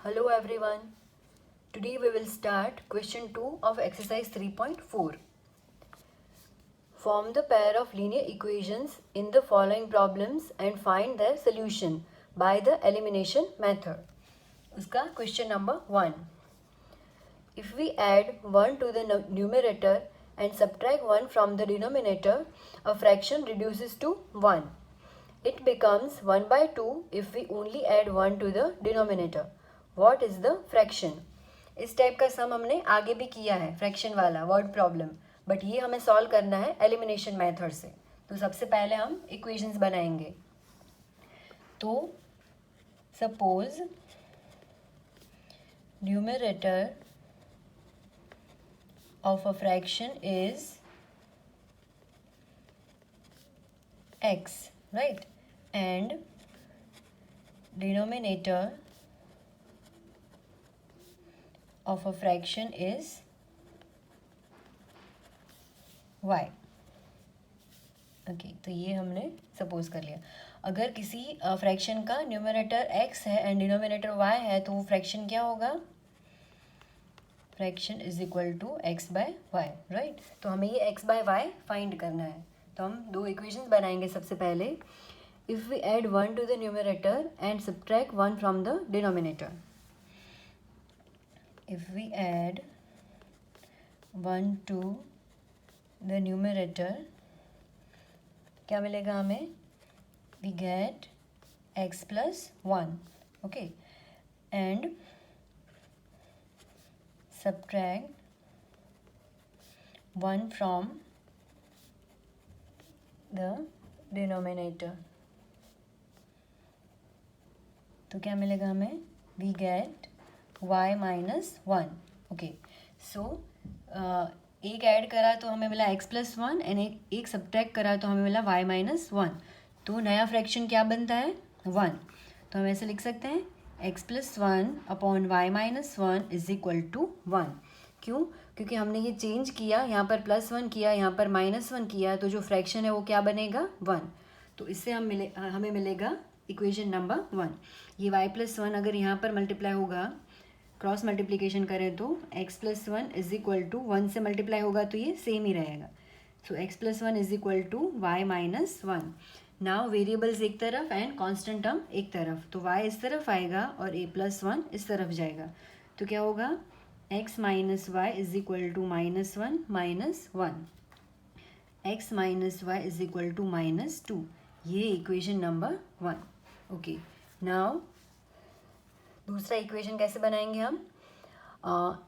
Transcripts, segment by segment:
Hello everyone. Today we will start question 2 of exercise 3.4. Form the pair of linear equations in the following problems and find their solution by the elimination method. उसका question number 1. If we add 1 to the numerator and subtract 1 from the denominator, a fraction reduces to 1. It becomes 1 by 2 if we only add 1 to the denominator. What is the fraction? इस type का सम हमने आगे भी किया है, fraction वाला word problem, but ये हमें सॉल्व करना है एलिमिनेशन मेथड से. तो सबसे पहले हम इक्वेशंस बनाएंगे. तो suppose numerator of a fraction is x, right, and denominator of a fraction is y. Okay, तो ये हमने सपोज कर लिया. अगर किसी फ्रैक्शन का न्यूमरेटर x है एंड डिनोमिनेटर y है तो वो फ्रैक्शन क्या होगा? Fraction is equal to x by Y, right. तो हमें ये x बाय वाई फाइंड करना है. तो हम दो इक्वेशंस बनाएंगे. सबसे पहले if we add 1 to the numerator and subtract 1 from the denominator. If we add 1 to the numerator, क्या मिलेगा हमें? We get x plus 1, okay, and subtract 1 from the denominator. तो क्या मिलेगा हमें? We get y minus 1. Okay, so एक add करा तो हमें मिला x प्लस 1 एंड एक सब्ट्रैक्ट करा तो हमें मिला y माइनस 1. तो नया फ्रैक्शन क्या बनता है? 1. तो हम ऐसे लिख सकते हैं x plus 1 upon y minus 1 is equal to 1. क्यों? क्योंकि हमने ये चेंज किया, यहाँ पर प्लस 1 किया, यहाँ पर माइनस 1 किया, तो जो फ्रैक्शन है वो क्या बनेगा? 1. तो इससे हमें मिलेगा इक्वेशन नंबर 1. ये y प्लस 1 अगर यहाँ पर मल्टीप्लाई होगा, क्रॉस मल्टीप्लिकेशन करें तो x plus 1 is equal to 1 से मल्टीप्लाई होगा तो ये सेम ही रहेगा. So x plus 1 is equal to y minus 1. Now variables एक तरफ एंड कांस्टेंट टर्म एक तरफ, तो y इस तरफ आएगा और a प्लस 1 इस तरफ जाएगा. तो क्या होगा? x minus Y is equal to minus 1 minus 1. x minus Y is equal to minus 2. ये इक्वेशन नंबर 1. ओके, नाउ दूसरा इक्वेशन कैसे बनाएंगे हम?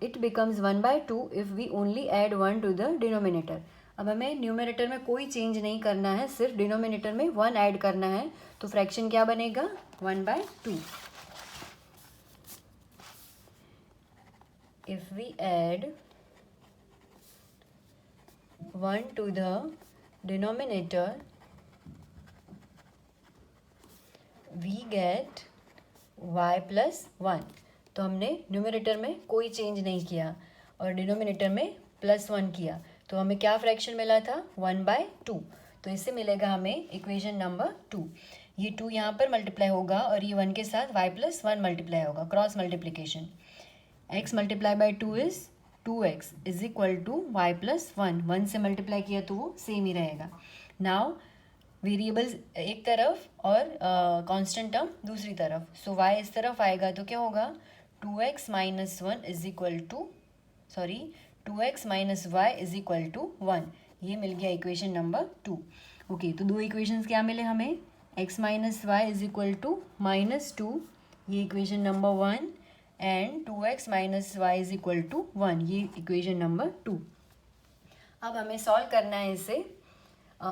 It becomes 1 by 2 if we only add 1 to the denominator. अब हमें न्यूमरेटर में कोई change नहीं करना है, सिर्फ डिनोमिनेटर में 1 ऐड करना है. तो फ्रैक्शन क्या बनेगा? 1 by 2. If we add 1 to the denominator we get y plus 1. तो हमने न्यूमरेटर में कोई चेंज नहीं किया और डिनोमिनेटर में प्लस 1 किया, तो हमें क्या फ्रैक्शन मिला था? 1 बाय 2. तो इससे मिलेगा हमें इक्वेशन नंबर 2. ये 2 यहाँ पर मल्टीप्लाई होगा और ये 1 के साथ y प्लस 1 मल्टीप्लाई होगा, cross multiplication. x multiply by 2 is 2x is equal to y plus 1. 1 से मल्टीप्लाई किया तो वो सेम ही रहेगा. नाउ वेरिएबल्स एक तरफ और कांस्टेंट टर्म दूसरी तरफ. सो y इस तरफ आएगा तो क्या होगा? 2x minus 1 is equal to 2x minus Y is equal to 1. ये मिल गया इक्वेशन नंबर 2. ओके, तो दो इक्वेशंस क्या मिले हमें? x minus Y is equal to minus 2, ये equation number 1, and 2x minus Y is equal to 1, ये equation number 2. अब हमें सॉल्व करना है इसे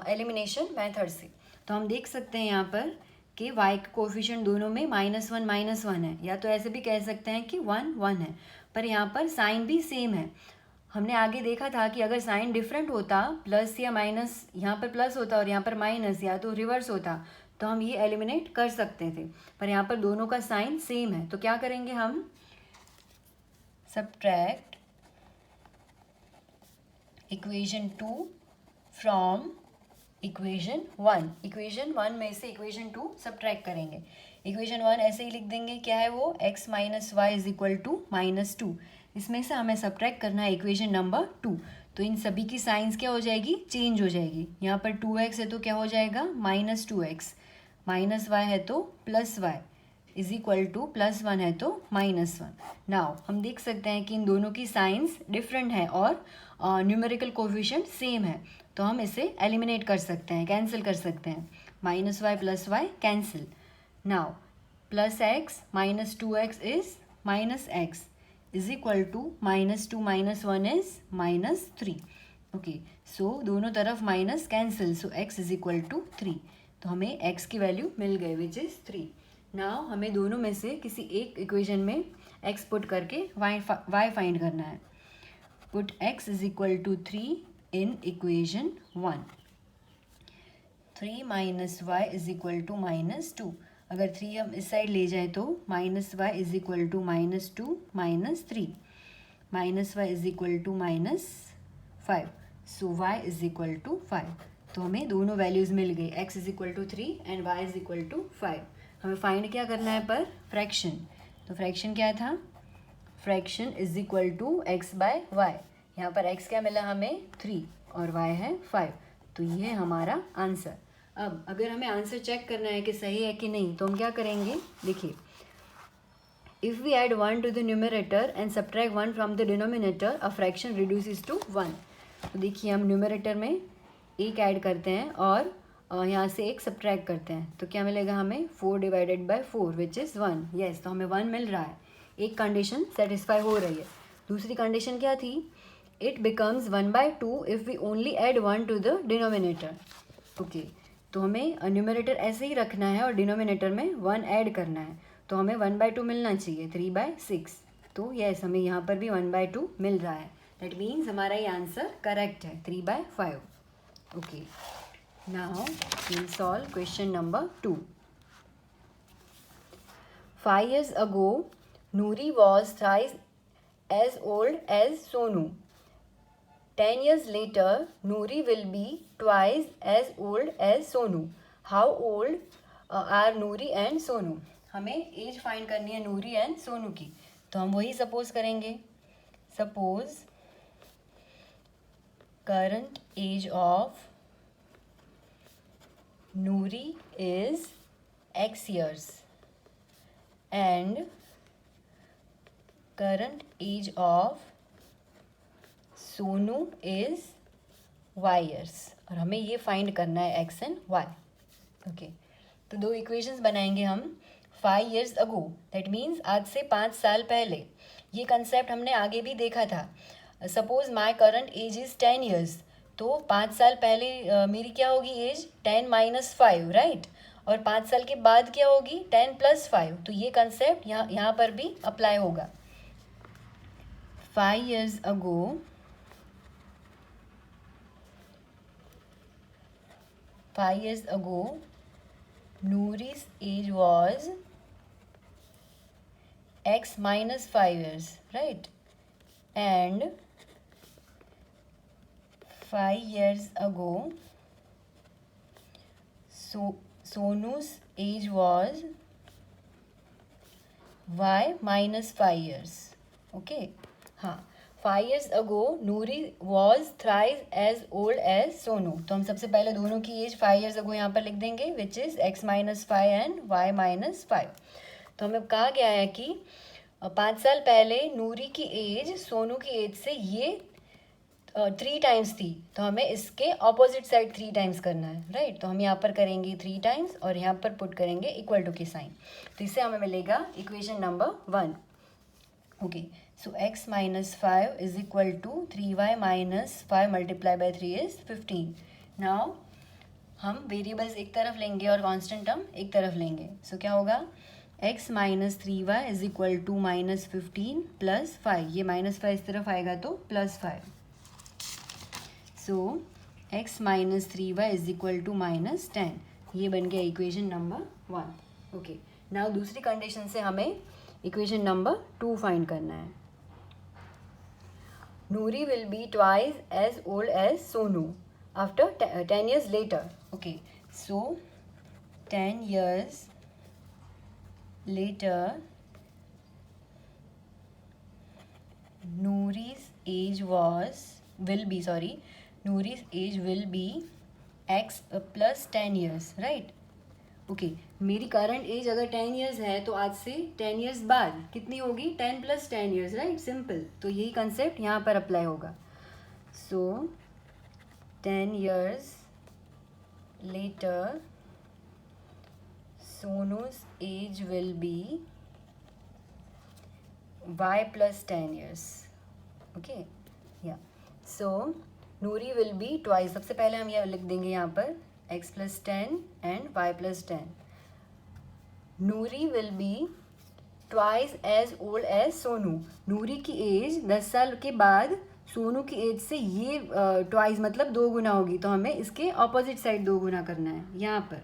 एलिमिनेशन मेथड से. तो हम देख सकते हैं यहाँ पर कि y के कोफिशिएंट दोनों में माइनस 1 है, या तो ऐसे भी कह सकते हैं कि 1 1 है, पर यहाँ पर साइन भी सेम है. हमने आगे देखा था कि अगर साइन डिफरेंट होता, प्लस या माइनस, यहाँ पर प्लस होता और यहाँ पर माइनस, या तो रिवर्स होता, तो हम ये एलिमिनेट कर सकते थे. पर यहाँ पर दोनों का साइन सेम है, तो क्या करेंगे हम? Subtract equation 2 from equation 1. Equation 1 में से इक्वेशन 2 सब्ट्रैक्ट करेंगे. इक्वेशन 1 ऐसे ही लिख देंगे, क्या है वो, x minus Y is equal to -2। इसमें से हमें सब्ट्रैक्ट करना है इक्वेशन नंबर 2। तो इन सभी की साइंस क्या हो जाएगी, चेंज हो जाएगी। यहाँ पर 2x है तो क्या हो जाएगा, -2x, माइनस वाई है तो plus y is equal to +1 है तो -1। नाउ हम देख सकते हैं कि इन दोनों की साइंस डिफरेंट है और न्यूमेरिकल कोफिशिएंट सेम है, तो हम इसे एलिमिनेट कर सकते हैं, कैंसिल कर सकते हैं। -y + y cancel. Now +x -2x is -x is equal to -2 - 1 is -3। Okay, so दोनों तरफ minus cancel, so x is equal to 3। तो हमें x की वैल्यू मिल गई विच इज़ 3। नाउ हमें दोनों में से किसी एक इक्वेशन में x पुट करके y फाइंड करना है। Put x is equal to 3 in equation 1। 3 minus Y is equal to -2। अगर 3 हम इस साइड ले जाए तो -y is equal to -2 -3, -y is equal to -5, so y is equal to 5। तो हमें दोनों वैल्यूज़ मिल गई, x is equal to 3 and y is equal to 5। हमें फाइंड क्या करना है पर, फ्रैक्शन। तो फ्रैक्शन क्या था, fraction is equal to x by y. यहाँ पर x क्या मिला हमें, 3 और y है 5। तो ये है हमारा आंसर। अब अगर हमें आंसर चेक करना है कि सही है कि नहीं, तो हम क्या करेंगे, देखिए, if we add 1 to the numerator and subtract 1 from the denominator, a fraction reduces to 1। तो देखिए हम न्यूमरेटर में एक ऐड करते हैं और यहाँ से एक सब्ट्रैक्ट करते हैं, तो क्या मिलेगा हमें, 4 divided by 4 which is 1। Yes, तो हमें 1 मिल रहा है। एक कंडीशन सेटिस्फाई हो रही है। दूसरी कंडीशन क्या थी, it becomes 1/2 if we only add 1 to the denominator. Okay, तो हमें न्यूमरेटर ऐसे ही रखना है और डिनोमिनेटर में 1 ऐड करना है, तो हमें 1/2 मिलना चाहिए, 3/6। तो यस, हमें यहाँ पर भी 1/2 मिल रहा है। दैट मीन्स हमारा ये आंसर करेक्ट है, 3/5। Okay, now we'll solve question number 2. 5 years ago, Noori was thrice as old as Sonu. 10 years later, Noori will be twice as old as Sonu. How old are Noori and Sonu? हमें as find करनी है नूरी and Sonu की, तो हम वही suppose करेंगे। Suppose current age of Noori is X years and current age of Sonu is Y years, और हमें ये फाइंड करना है X एंड Y। ओके, तो दो इक्वेशंस बनाएंगे हम। 5 years ago, दैट मीन्स आज से 5 साल पहले। ये कंसेप्ट हमने आगे भी देखा था। Suppose my current age is 10 years, तो 5 साल पहले मेरी क्या होगी एज, 10 - 5, राइट। और 5 साल के बाद क्या होगी, 10 + 5। तो ये कंसेप्ट यहाँ पर भी अप्लाई होगा। 5 years ago, Noori's age was X - 5 years, right? And 5 years ago, Sonu's age was Y - 5 years. Okay, हाँ, 5 years ago Noori was thrice as old as Sonu. तो हम सबसे पहले दोनों की एज 5 years ago यहाँ पर लिख देंगे, which is X - 5 and Y - 5। तो हमें कहा गया है कि 5 साल पहले नूरी की एज सोनू की एज से ये 3 टाइम्स थी, तो हमें इसके ऑपोजिट साइड 3 टाइम्स करना है, राइट। तो हम यहाँ पर करेंगे 3 टाइम्स और यहाँ पर पुट करेंगे इक्वल टू के साइन। तो इससे हमें मिलेगा equation number 1। Okay, so x - 5 is equal to 3y - 5 multiply by 3 is 15। Now हम वेरिएबल्स एक तरफ लेंगे और कांस्टेंट टर्म एक तरफ लेंगे। सो क्या होगा, x - 3y is equal to -15 + 5। ये -5 इस तरफ आएगा तो +5। So x - 3y is equal to -10। ये बन गया इक्वेशन नंबर 1। ओके, नाउ दूसरी कंडीशन से हमें इक्वेशन नंबर 2 फाइंड करना है। Noori will be twice as old as Sonu after 10 years later. Okay, so 10 years later Noori's age will be x plus 10 years, right. Okay, मेरी current as अगर 10 years है तो आज से 10 years बाद कितनी होगी? 10 + 10 years, राइट. सिंपल. तो यही कंसेप्ट यहाँ पर अप्लाई होगा. सो 10 years later Sonu's age will be y plus 10 years. Okay, yeah. So Noori will be twice. सबसे पहले हम यह लिख देंगे यहाँ पर x plus 10 and y plus 10. Noori will be twice as old as Sonu. नूरी की एज 10 साल के बाद सोनू की एज से ये ट्वाइस मतलब 2 गुना होगी. तो हमें इसके ऑपोजिट साइड 2 गुना करना है यहाँ पर,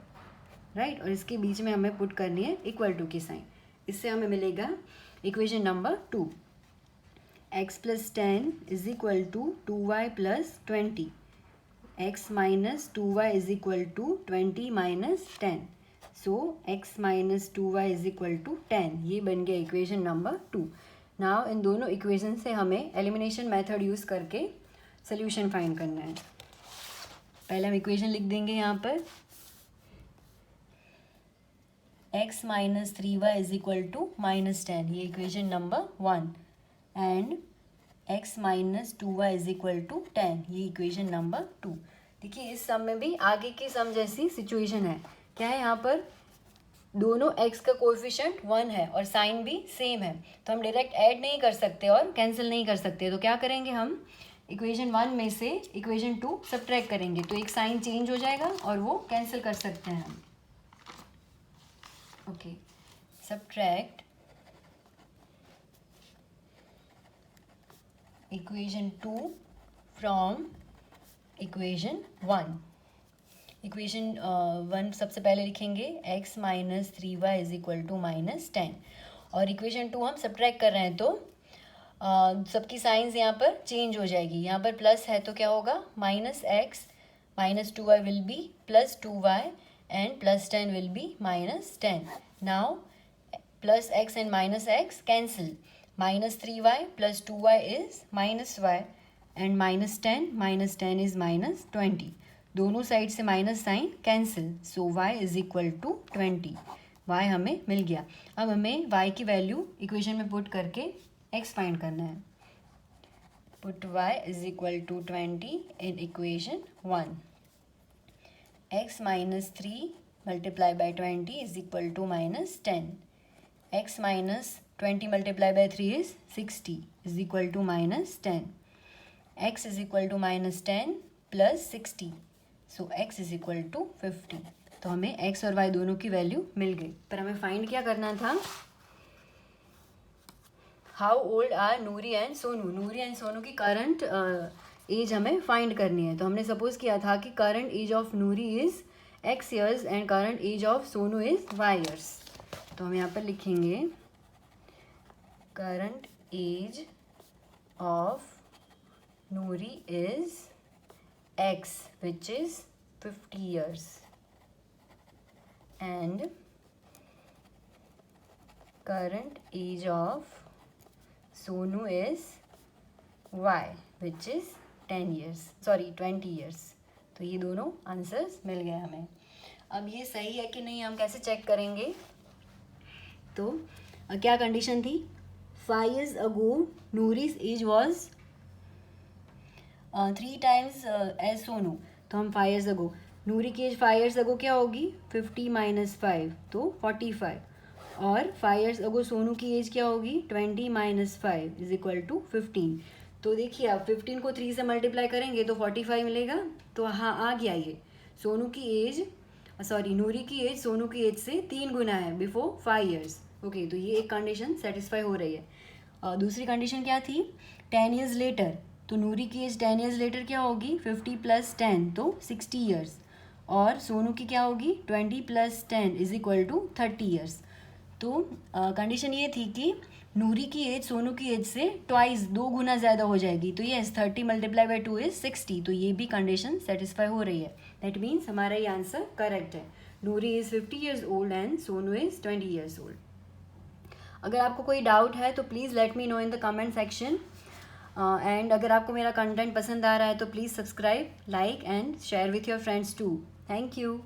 राइट. और इसके बीच में हमें पुट करनी है इक्वल टू की साइन. इससे हमें मिलेगा equation number 2. x plus 10 is equal to 2y plus 20. x minus 2y is equal to 20 minus 10. So x minus 2y is equal to 10. ये बन गया इक्वेशन नंबर 2. नाउ इन दोनों इक्वेशन से हमें एलिमिनेशन मेथड यूज़ करके solution find करना है. पहले हम इक्वेशन लिख देंगे यहाँ पर x minus 3y is equal to minus 10. ये equation number 1. And x minus 2y is equal to 10. ये इक्वेशन नंबर 2. देखिए इस सम में भी आगे की सम जैसी सिचुएशन है. क्या है यहाँ पर? दोनों x का कोएफिशिएंट 1 है और साइन भी सेम है. तो हम डायरेक्ट ऐड नहीं कर सकते और कैंसिल नहीं कर सकते. तो क्या करेंगे हम? इक्वेशन 1 में से इक्वेशन 2 सब्ट्रैक्ट करेंगे तो एक साइन चेंज हो जाएगा और वो कैंसिल कर सकते हैं हम. Okay, subtract equation 2 from equation 1. Equation 1 सबसे पहले लिखेंगे x minus 3y is equal to minus 10. और इक्वेशन 2 हम सब्ट्रैक्ट कर रहे हैं तो सबकी साइंस यहाँ पर चेंज हो जाएगी. यहाँ पर प्लस है तो क्या होगा? -x minus 2y will be plus 2y and plus 10 will be minus 10. Now plus x and minus x cancel. Minus 3y plus 2y is minus y and minus 10 is minus 20. दोनों side से minus sign cancel. So y is equal to 20. y हमें मिल गया. अब हमें y की value equation में put करके x find करना है. Put y is equal to 20 in equation 1. x minus 3 multiplied by 20 is equal to minus 10. x minus 20 multiplied by 3 is 60 is equal to minus 10. x is equal to minus 10 plus 60. So x is equal to 50. तो हमें x और y दोनों की value मिल गई. पर हमें find क्या करना था? How old are Noori and Sonu. Noori and Sonu की करंट एज हमें फाइंड करनी है. तो हमने सपोज किया था कि current age of Noori is x years and current age of Sonu is y years. तो हम यहाँ पर लिखेंगे current age of Noori is x which is 50 years and current age of Sonu is y which is 20 years. तो ये दोनों answers मिल गए हमें. अब ये सही है कि नहीं हम कैसे चेक करेंगे? तो क्या कंडीशन थी? 5 years ago Noori's age was 3 times as Sonu. तो हम 5 years ago, नूरी की एज 5 years ago क्या होगी? 50 minus 5 तो 45. और 5 years ago सोनू की एज क्या होगी? 20 minus 5 is equal to 15. तो देखिए आप 15 को 3 से मल्टीप्लाई करेंगे तो 45 मिलेगा. तो हाँ आ गया ये. सोनू की एज नूरी की एज सोनू की एज से 3 गुना है बिफोर 5 years. ओके, तो ये एक कंडीशन सेटिस्फाई हो रही है. दूसरी कंडीशन क्या थी? 10 years लेटर. तो नूरी की एज 10 years लेटर क्या होगी? 50 + 10 तो 60 years. और सोनू की क्या होगी? 20 + 10 इज इक्वल टू 30 years. तो कंडीशन ये थी कि नूरी की एज सोनू की एज से ट्वाइस 2 गुना ज़्यादा हो जाएगी. तो ये 30 × 2 इज़ 60. तो ये भी कंडीशन सेटिस्फाई हो रही है. दैट मीन्स हमारा ये आंसर करेक्ट है. Noori is 50 years old and Sonu is 20 years old. अगर आपको कोई डाउट है तो please let me know in the comment section. And अगर आपको मेरा कंटेंट पसंद आ रहा है तो please subscribe, like and share with your friends too. Thank you.